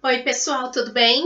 Oi, pessoal, tudo bem?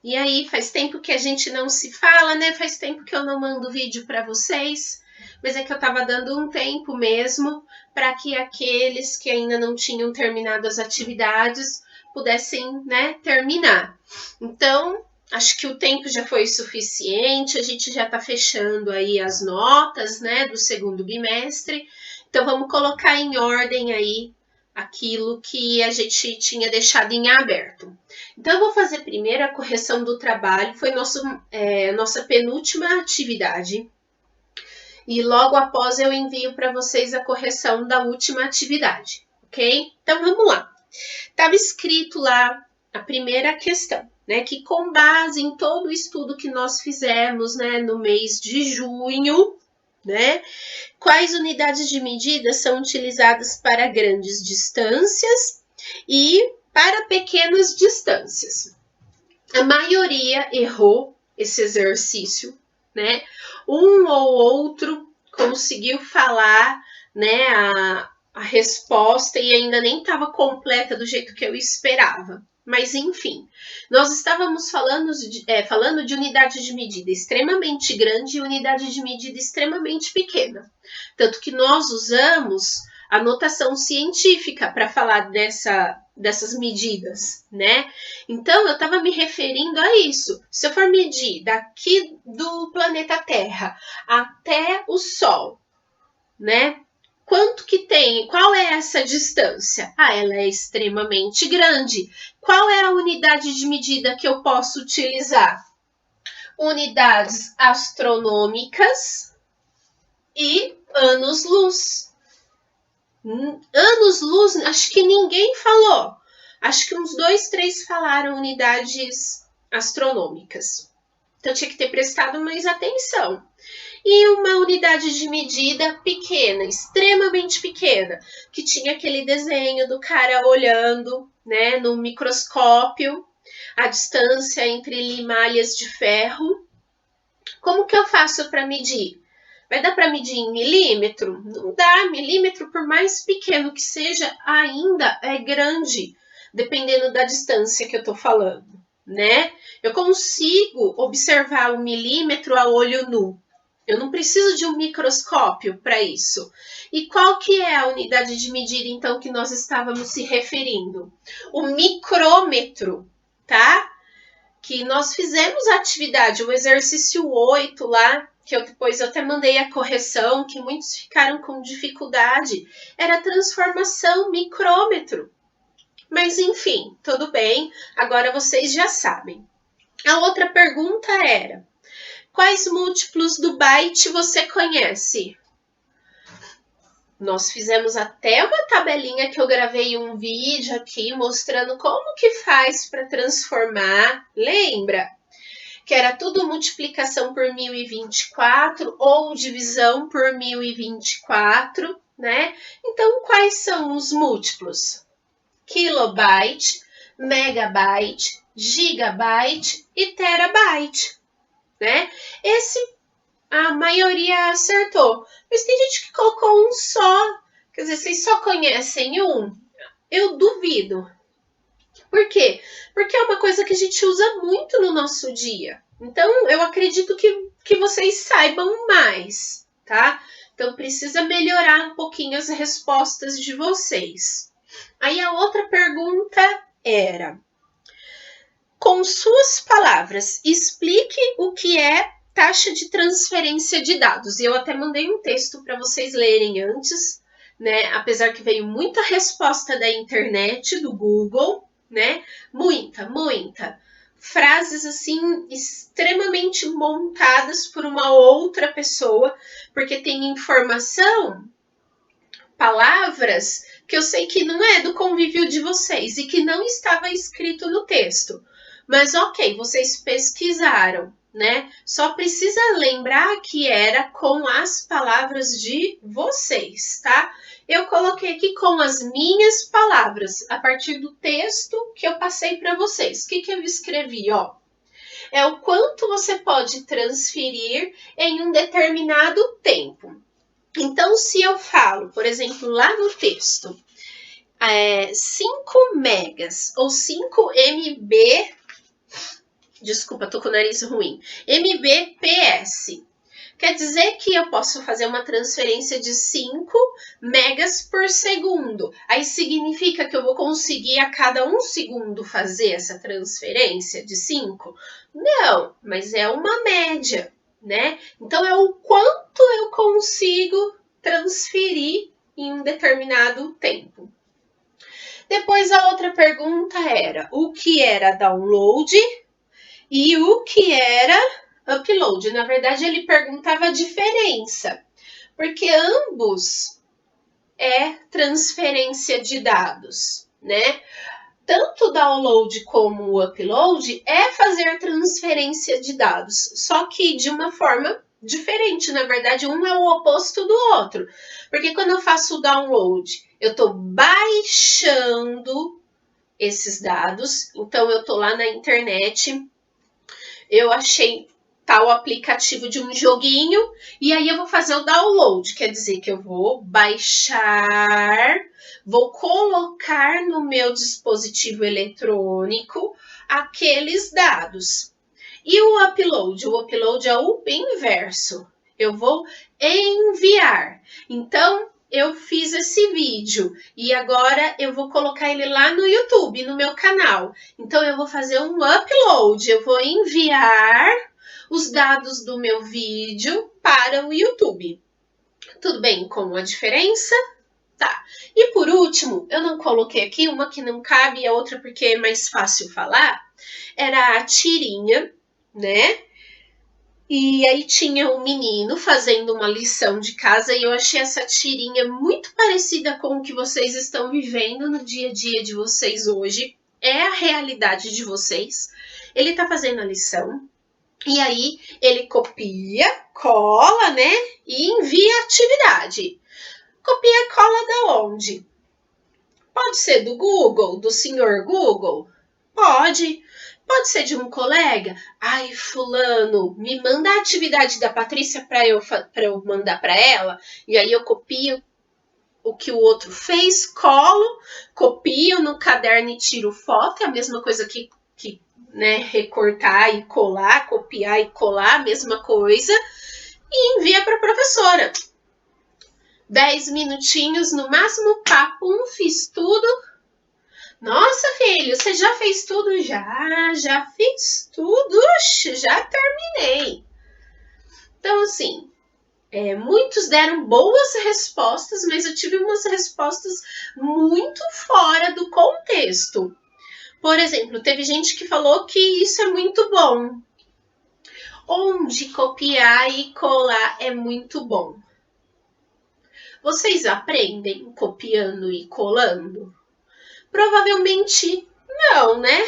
E aí, faz tempo que a gente não se fala, né? Faz tempo que eu não mando vídeo para vocês, mas é que eu tava dando um tempo mesmo para que aqueles que ainda não tinham terminado as atividades pudessem, né, terminar. Então, acho que o tempo já foi suficiente, a gente já tá fechando aí as notas, né, do segundo bimestre. Então, vamos colocar em ordem aí aquilo que a gente tinha deixado em aberto. Então, eu vou fazer primeiro a correção do trabalho, foi nossa penúltima atividade, e logo após eu envio para vocês a correção da última atividade, ok? Então, vamos lá. Estava escrito lá a primeira questão, né, que com base em todo o estudo que nós fizemos, né, no mês de junho, né, quais unidades de medida são utilizadas para grandes distâncias e para pequenas distâncias. A maioria errou esse exercício, né? Um ou outro conseguiu falar, né, a resposta e ainda nem estava completa do jeito que eu esperava. Mas enfim, nós estávamos falando de unidade de medida extremamente grande e unidade de medida extremamente pequena. Tanto que nós usamos a notação científica para falar dessas medidas, né? Então, eu estava me referindo a isso. Se eu for medir daqui do planeta Terra até o Sol, né? Quanto que tem? Qual é essa distância? Ah, ela é extremamente grande. Qual é a unidade de medida que eu posso utilizar? Unidades astronômicas e anos-luz. Anos-luz, acho que ninguém falou. Acho que uns 2, 3 falaram unidades astronômicas. Então eu tinha que ter prestado mais atenção. E uma unidade de medida pequena, extremamente pequena, que tinha aquele desenho do cara olhando, né, no microscópio, a distância entre limalhas de ferro. Como que eu faço para medir? Vai dar para medir em milímetro? Não dá, milímetro, por mais pequeno que seja, ainda é grande, dependendo da distância que eu estou falando, né? Eu consigo observar o milímetro a olho nu. Eu não preciso de um microscópio para isso. E qual que é a unidade de medida, então, que nós estávamos se referindo? O micrômetro, tá? Que nós fizemos a atividade, o exercício 8 lá, que depois eu até mandei a correção, que muitos ficaram com dificuldade, era transformação micrômetro. Mas enfim, tudo bem, agora vocês já sabem. A outra pergunta era: quais múltiplos do byte você conhece? Nós fizemos até uma tabelinha que eu gravei um vídeo aqui mostrando como que faz para transformar. Lembra? Que era tudo multiplicação por 1024 ou divisão por 1024, né? Então, quais são os múltiplos? Kilobyte, megabyte, gigabyte e terabyte, né? A maioria acertou. Mas tem gente que colocou um só. Quer dizer, vocês só conhecem um? Eu duvido. Por quê? Porque é uma coisa que a gente usa muito no nosso dia. Então, eu acredito que vocês saibam mais, tá? Então, precisa melhorar um pouquinho as respostas de vocês. Aí, a outra pergunta era: com suas palavras, explique o que é taxa de transferência de dados. E eu até mandei um texto para vocês lerem antes, né? Apesar que veio muita resposta da internet, do Google, né? Muita. Frases assim extremamente montadas por uma outra pessoa, porque tem informação, palavras que eu sei que não é do convívio de vocês e que não estava escrito no texto. Mas ok, vocês pesquisaram, né? Só precisa lembrar que era com as palavras de vocês, tá? Eu coloquei aqui com as minhas palavras, a partir do texto que eu passei para vocês. O que eu escrevi, ó? É o quanto você pode transferir em um determinado tempo. Então, se eu falo, por exemplo, lá no texto, 5 megas ou 5 MB, desculpa, tô com o nariz ruim, Mbps. Quer dizer que eu posso fazer uma transferência de 5 megas por segundo. Aí significa que eu vou conseguir a cada 1 segundo fazer essa transferência de 5? Não, mas é uma média, né? Então é o quanto eu consigo transferir em um determinado tempo. Depois a outra pergunta era o que era download e o que era upload. Na verdade, ele perguntava a diferença, porque ambos é transferência de dados, né? Tanto o download como o upload é fazer transferência de dados, só que de uma forma diferente. Na verdade, um é o oposto do outro, porque quando eu faço o download, eu estou baixando esses dados, então eu estou lá na internet, eu achei tal aplicativo de um joguinho, e aí eu vou fazer o download, quer dizer que eu vou baixar, vou colocar no meu dispositivo eletrônico aqueles dados. E o upload? O upload é o inverso. Eu vou enviar. Então, eu fiz esse vídeo e agora eu vou colocar ele lá no YouTube, no meu canal. Então, eu vou fazer um upload, eu vou enviar os dados do meu vídeo para o YouTube. Tudo bem com a diferença? Tá. E por último, eu não coloquei aqui uma que não cabe e a outra porque é mais fácil falar, era a tirinha, né? E aí tinha um menino fazendo uma lição de casa e eu achei essa tirinha muito parecida com o que vocês estão vivendo no dia a dia de vocês hoje. É a realidade de vocês. Ele tá fazendo a lição e aí ele copia, cola, né? E envia a atividade. Copia e cola da onde? Pode ser do Google, do senhor Google? Pode. Pode ser de um colega? Ai, fulano, me manda a atividade da Patrícia para eu mandar para ela. E aí eu copio o que o outro fez, colo, copio no caderno e tiro foto. É a mesma coisa que né, recortar e colar, copiar e colar, a mesma coisa. E envia para a professora. 10 minutinhos, no máximo, papo, fiz tudo. Nossa, filho, você já fez tudo? Já fiz tudo, já terminei. Então, assim, muitos deram boas respostas, mas eu tive umas respostas muito fora do contexto. Por exemplo, teve gente que falou que isso é muito bom. Onde copiar e colar é muito bom. Vocês aprendem copiando e colando? Provavelmente não, né?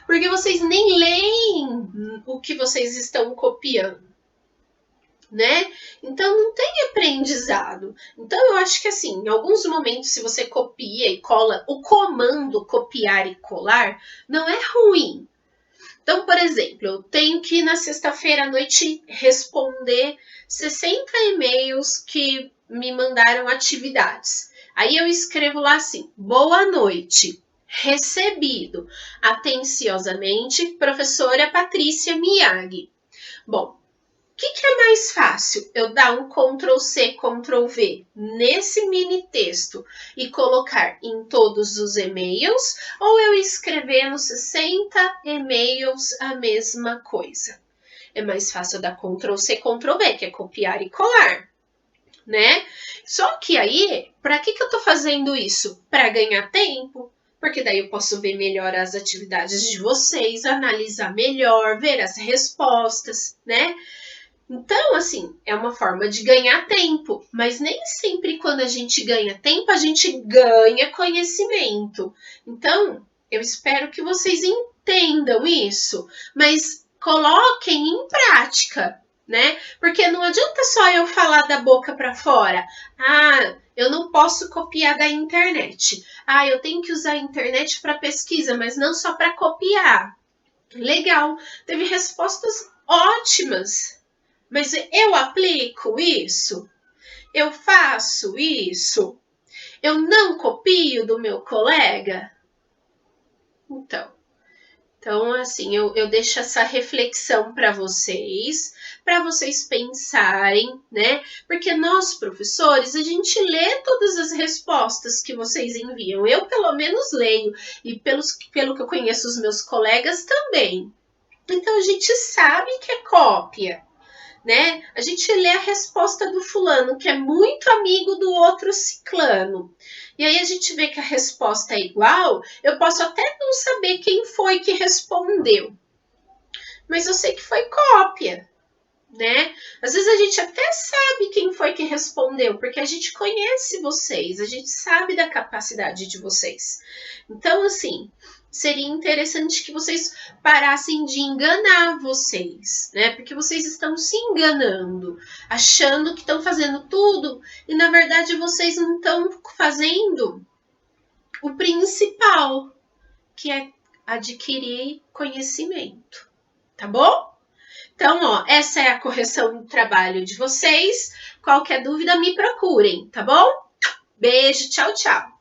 Porque vocês nem leem o que vocês estão copiando, né? Então não tem aprendizado. Então eu acho que assim, em alguns momentos, se você copia e cola, o comando copiar e colar não é ruim. Então, por exemplo, eu tenho que na sexta-feira à noite responder 60 e-mails que me mandaram atividades. Aí eu escrevo lá assim: boa noite, recebido atenciosamente, professora Patrícia Miyagi. Bom, o que é mais fácil? Eu dar um Ctrl+C, Ctrl+V nesse mini texto e colocar em todos os e-mails, ou eu escrever nos 60 e-mails a mesma coisa? É mais fácil dar Ctrl+C, Ctrl+V, que é copiar e colar, né? Só que aí, para que eu tô fazendo isso? Para ganhar tempo, porque daí eu posso ver melhor as atividades de vocês, analisar melhor, ver as respostas, né? Então, assim, é uma forma de ganhar tempo, mas nem sempre quando a gente ganha tempo, a gente ganha conhecimento. Então, eu espero que vocês entendam isso, mas coloquem em prática, né? Porque não adianta só eu falar da boca para fora. Ah, eu não posso copiar da internet. Ah, eu tenho que usar a internet para pesquisa, mas não só para copiar. Legal, teve respostas ótimas. Mas eu aplico isso? Eu faço isso? Eu não copio do meu colega? Então, assim, eu deixo essa reflexão para vocês pensarem, né? Porque nós, professores, a gente lê todas as respostas que vocês enviam. Eu, pelo menos, leio. E pelo que eu conheço os meus colegas também. Então, a gente sabe que é cópia, né? A gente lê a resposta do fulano, que é muito amigo do outro ciclano. E aí a gente vê que a resposta é igual, eu posso até não saber quem foi que respondeu, mas eu sei que foi cópia, né? Às vezes a gente até sabe quem foi que respondeu, porque a gente conhece vocês, a gente sabe da capacidade de vocês. Então, assim, seria interessante que vocês parassem de enganar vocês, né? Porque vocês estão se enganando, achando que estão fazendo tudo e na verdade vocês não estão fazendo o principal, que é adquirir conhecimento, tá bom? Então, ó, essa é a correção do trabalho de vocês. Qualquer dúvida, me procurem, tá bom? Beijo, tchau, tchau.